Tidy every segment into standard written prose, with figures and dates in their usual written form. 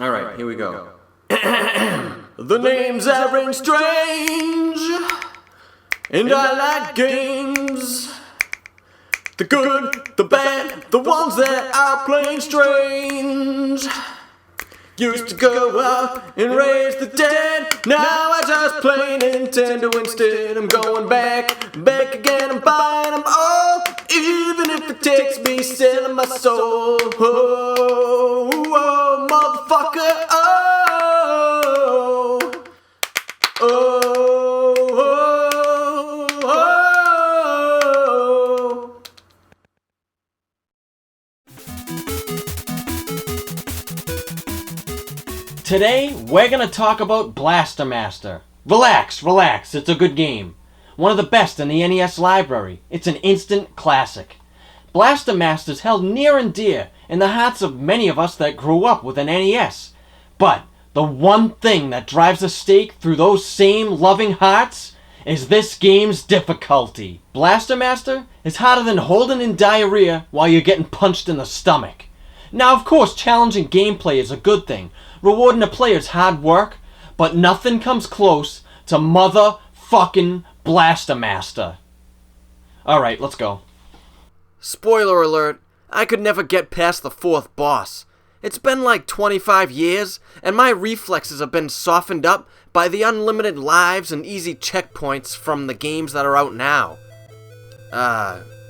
Alright, here we go. The names that ring strange, and I like games. The good, the bad, the ones that are plain strange. Used to go out and raise the dead. Now I just play Nintendo instead. I'm going back again. I'm buying them all, even if it takes me selling my soul. Oh, oh, motherfucker. Oh, oh, oh, oh. Today, we're gonna talk about Blaster Master. Relax, it's a good game. One of the best in the NES library. It's an instant classic. Blaster Master's held near and dear in the hearts of many of us that grew up with an NES. But the one thing that drives a stake through those same loving hearts is this game's difficulty. Blaster Master is harder than holding in diarrhea while you're getting punched in the stomach. Now, of course, challenging gameplay is a good thing, rewarding a player's hard work, but nothing comes close to motherfucking Blaster Master. Alright, let's go. Spoiler alert, I could never get past the fourth boss. It's been like 25 years, and my reflexes have been softened up by the unlimited lives and easy checkpoints from the games that are out now.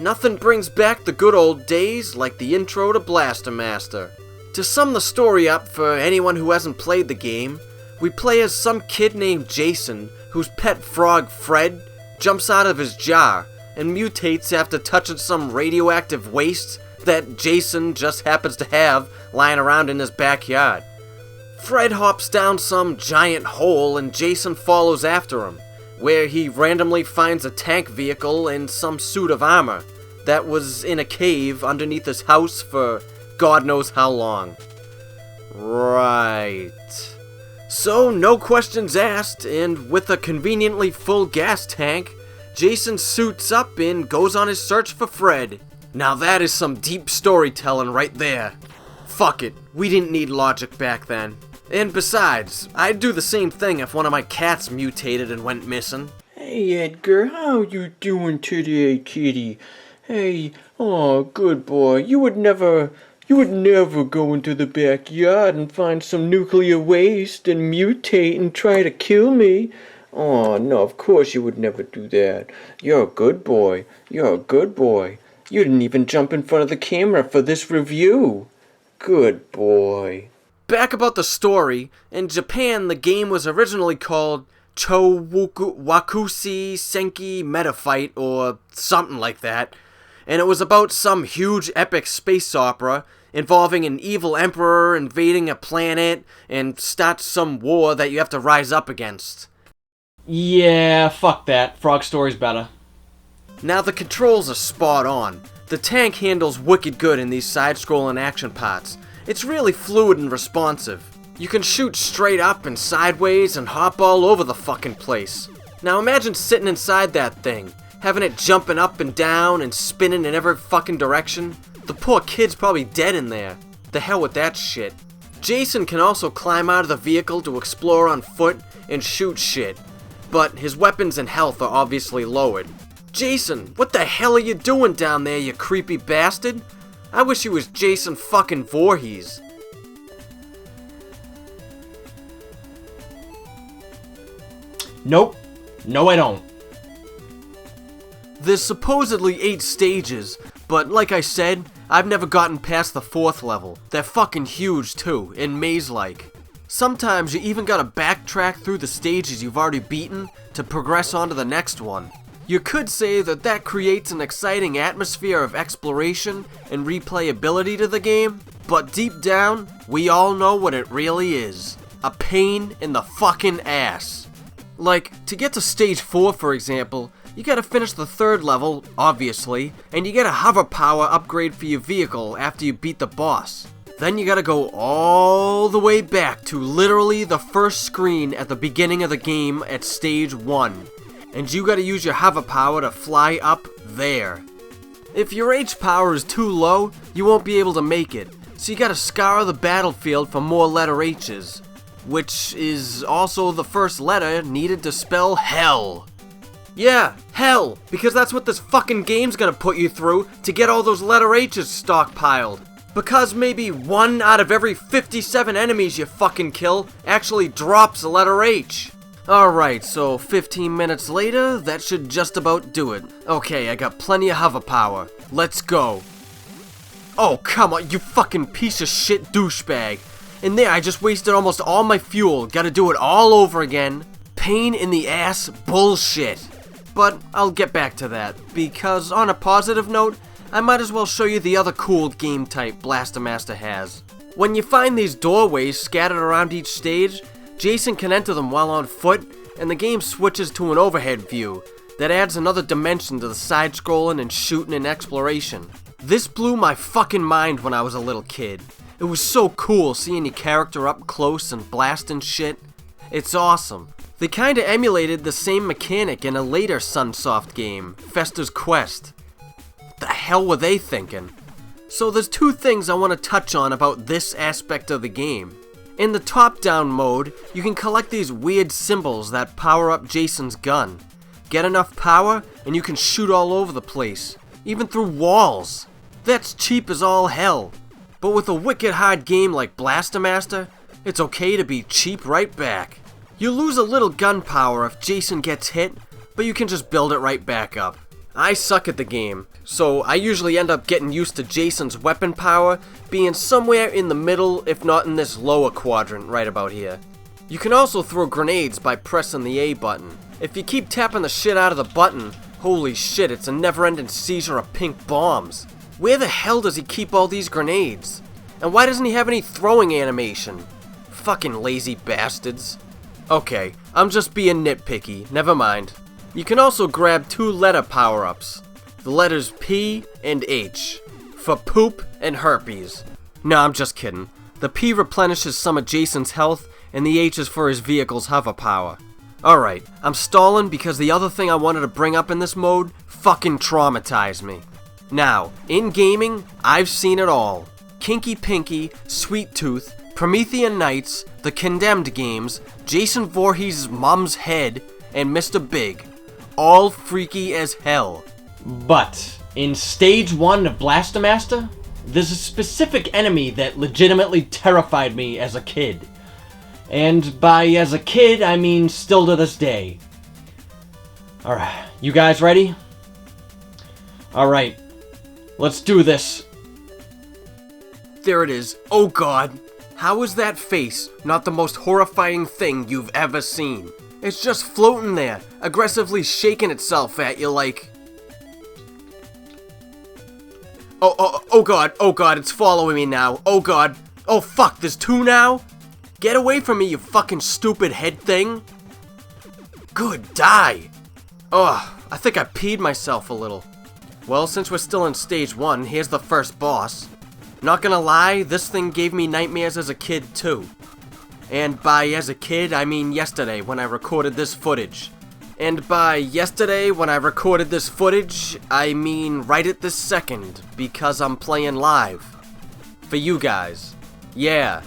Nothing brings back the good old days like the intro to Blaster Master. To sum the story up for anyone who hasn't played the game, we play as some kid named Jason whose pet frog Fred jumps out of his jar and mutates after touching some radioactive waste that Jason just happens to have lying around in his backyard. Fred hops down some giant hole and Jason follows after him, where he randomly finds a tank vehicle and some suit of armor that was in a cave underneath his house for God knows how long. Right. So, no questions asked, and with a conveniently full gas tank, Jason suits up and goes on his search for Fred. Now that is some deep storytelling right there. Fuck it, we didn't need logic back then. And besides, I'd do the same thing if one of my cats mutated and went missing. Hey Edgar, how you doing today, kitty? Hey, oh, good boy. You would never go into the backyard and find some nuclear waste and mutate and try to kill me. Oh, no, of course you would never do that. You're a good boy. You're a good boy. You didn't even jump in front of the camera for this review. Good boy. Back about the story, in Japan the game was originally called Wakushi Senki Metafight or something like that, and it was about some huge epic space opera involving an evil emperor invading a planet and starts some war that you have to rise up against. Yeah, fuck that. Frog Story's better. Now the controls are spot on. The tank handles wicked good in these side-scrolling action parts. It's really fluid and responsive. You can shoot straight up and sideways and hop all over the fucking place. Now imagine sitting inside that thing, having it jumping up and down and spinning in every fucking direction. The poor kid's probably dead in there. The hell with that shit. Jason can also climb out of the vehicle to explore on foot and shoot shit, but his weapons and health are obviously lowered. Jason, what the hell are you doing down there, you creepy bastard? I wish he was Jason fucking Voorhees. Nope. No, I don't. There's supposedly 8 stages, but like I said, I've never gotten past the 4th level. They're fucking huge too, and maze-like. Sometimes you even gotta backtrack through the stages you've already beaten to progress on to the next one. You could say that creates an exciting atmosphere of exploration and replayability to the game, but deep down, we all know what it really is. A pain in the fucking ass. Like, to get to stage 4 for example, you gotta finish the 3rd level, obviously, and you get a hover power upgrade for your vehicle after you beat the boss. Then you gotta go all the way back to literally the first screen at the beginning of the game at stage 1. And you gotta use your hover power to fly up there. If your H power is too low, you won't be able to make it, So you gotta scour the battlefield for more letter H's, which is also the first letter needed to spell hell. Yeah, hell, because that's what this fucking game's gonna put you through to get all those letter H's stockpiled. Because maybe 1 out of every 57 enemies you fucking kill actually drops a letter H. Alright, so 15 minutes later, that should just about do it. Okay, I got plenty of hover power. Let's go. Oh, come on, you fucking piece of shit douchebag. And there, I just wasted almost all my fuel. Gotta do it all over again. Pain in the ass bullshit. But I'll get back to that, because on a positive note, I might as well show you the other cool game type Blaster Master has. When you find these doorways scattered around each stage, Jason can enter them while on foot, and the game switches to an overhead view that adds another dimension to the side-scrolling and shooting and exploration. This blew my fucking mind when I was a little kid. It was so cool seeing your character up close and blasting shit. It's awesome. They kinda emulated the same mechanic in a later Sunsoft game, Fester's Quest. The hell were they thinking? So there's 2 things I want to touch on about this aspect of the game. In the top-down mode, you can collect these weird symbols that power up Jason's gun. Get enough power, and you can shoot all over the place, even through walls. That's cheap as all hell. But with a wicked hard game like Blaster Master, it's okay to be cheap right back. You lose a little gun power if Jason gets hit, but you can just build it right back up. I suck at the game, so I usually end up getting used to Jason's weapon power being somewhere in the middle, if not in this lower quadrant right about here. You can also throw grenades by pressing the A button. If you keep tapping the shit out of the button, holy shit, it's a never-ending seizure of pink bombs. Where the hell does he keep all these grenades? And why doesn't he have any throwing animation? Fucking lazy bastards. Okay, I'm just being nitpicky, never mind. You can also grab 2 letter power-ups. The letters P and H, for poop and herpes. No, I'm just kidding. The P replenishes some of Jason's health, and the H is for his vehicle's hover power. Alright, I'm stalling because the other thing I wanted to bring up in this mode fucking traumatized me. Now, in gaming, I've seen it all. Kinky Pinky, Sweet Tooth, Promethean Knights, The Condemned games, Jason Voorhees' mom's head, and Mr. Big. All freaky as hell. But in stage 1 of Blaster Master, there's a specific enemy that legitimately terrified me as a kid. And by as a kid, I mean still to this day. Alright, you guys ready? Alright, let's do this. There it is. Oh god. How is that face not the most horrifying thing you've ever seen? It's just floating there, aggressively shaking itself at you like... Oh god, it's following me now. Oh god. Oh fuck, there's 2 now? Get away from me, you fucking stupid head thing. Good, die. Ugh, I think I peed myself a little. Well, since we're still in stage 1, here's the first boss. Not gonna lie, this thing gave me nightmares as a kid too. And by as a kid, I mean yesterday when I recorded this footage. And by yesterday when I recorded this footage, I mean right at this second, because I'm playing live. For you guys. Yeah.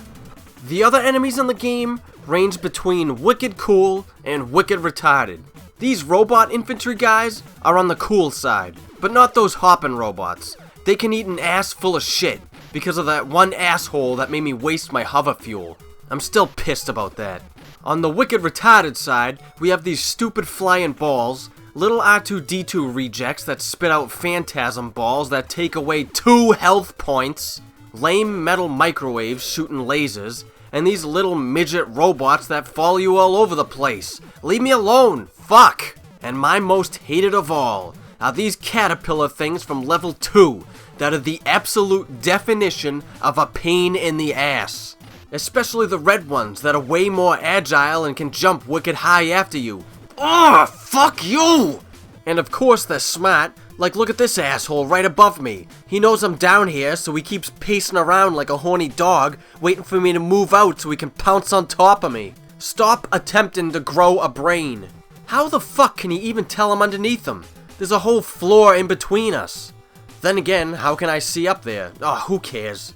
The other enemies in the game range between wicked cool and wicked retarded. These robot infantry guys are on the cool side, but not those hopping robots. They can eat an ass full of shit because of that one asshole that made me waste my hover fuel. I'm still pissed about that. On the wicked retarded side, we have these stupid flying balls, little R2-D2 rejects that spit out phantasm balls that take away 2 health points, lame metal microwaves shooting lasers, and these little midget robots that follow you all over the place. Leave me alone, fuck! And my most hated of all are these caterpillar things from level 2 that are the absolute definition of a pain in the ass. Especially the red ones that are way more agile and can jump wicked high after you. Ugh, fuck you! And of course they're smart. Like, look at this asshole right above me. He knows I'm down here, so he keeps pacing around like a horny dog, waiting for me to move out so he can pounce on top of me. Stop attempting to grow a brain. How the fuck can he even tell I'm underneath him? There's a whole floor in between us. Then again, how can I see up there? Oh, who cares?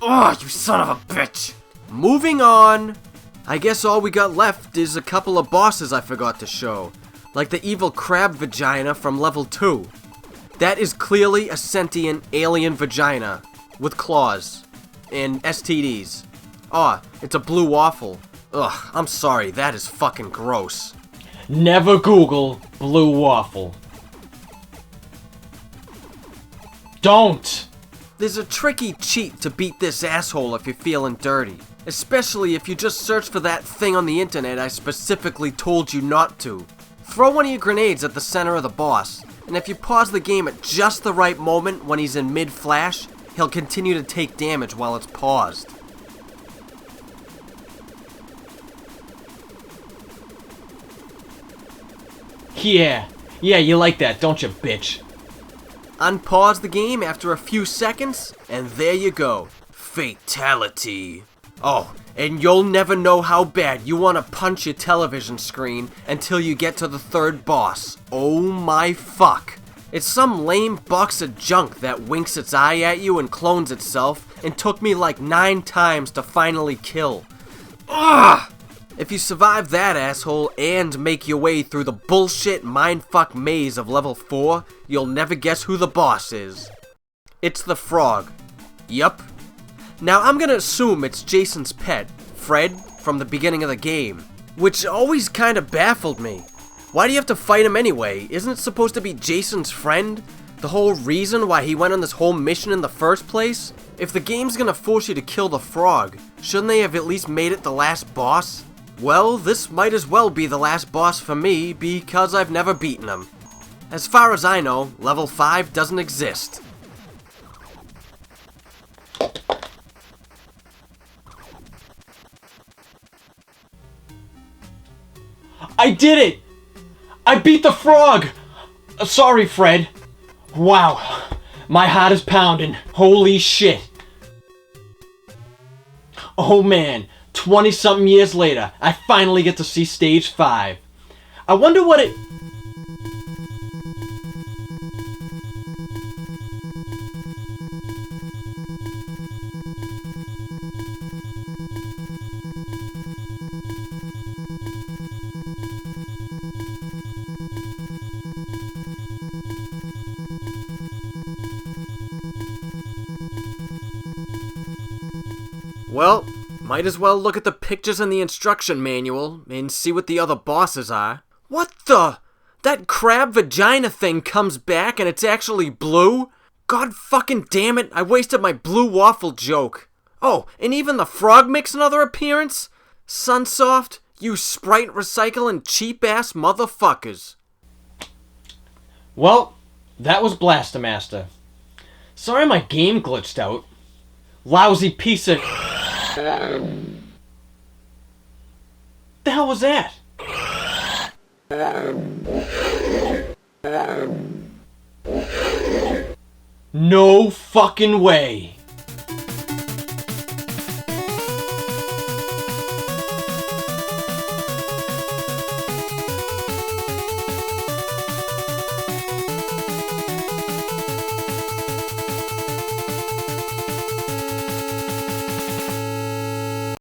Oh, you son of a bitch! Moving on. I guess all we got left is a couple of bosses I forgot to show. Like the evil crab vagina from level 2. That is clearly a sentient alien vagina. With claws. And STDs. Oh, it's a blue waffle. Ugh, I'm sorry, that is fucking gross. Never Google blue waffle. Don't! There's a tricky cheat to beat this asshole if you're feeling dirty. Especially if you just search for that thing on the internet I specifically told you not to. Throw one of your grenades at the center of the boss, and if you pause the game at just the right moment when he's in mid-flash, he'll continue to take damage while it's paused. Yeah, you like that, don't you, bitch? Unpause the game after a few seconds, and there you go. Fatality. Oh, and you'll never know how bad you want to punch your television screen until you get to the third boss. Oh my fuck. It's some lame box of junk that winks its eye at you and clones itself, and took me like 9 times to finally kill. Ugh! If you survive that asshole and make your way through the bullshit mindfuck maze of level 4, you'll never guess who the boss is. It's the frog. Yup. Now I'm gonna assume it's Jason's pet, Fred, from the beginning of the game, which always kinda baffled me. Why do you have to fight him anyway? Isn't it supposed to be Jason's friend? The whole reason why he went on this whole mission in the first place? If the game's gonna force you to kill the frog, shouldn't they have at least made it the last boss? Well, this might as well be the last boss for me because I've never beaten him. As far as I know, level 5 doesn't exist. I did it! I beat the frog! Sorry, Fred. Wow, my heart is pounding. Holy shit. Oh man, 20-something years later, I finally get to see stage 5. I wonder what it... Well, might as well look at the pictures in the instruction manual and see what the other bosses are. What the? That crab vagina thing comes back and it's actually blue? God fucking damn it, I wasted my blue waffle joke. Oh, and even the frog makes another appearance? Sunsoft, you sprite recycling cheap ass motherfuckers. Well, that was Blaster Master. Sorry my game glitched out. Lousy piece of... The hell was that? No fucking way.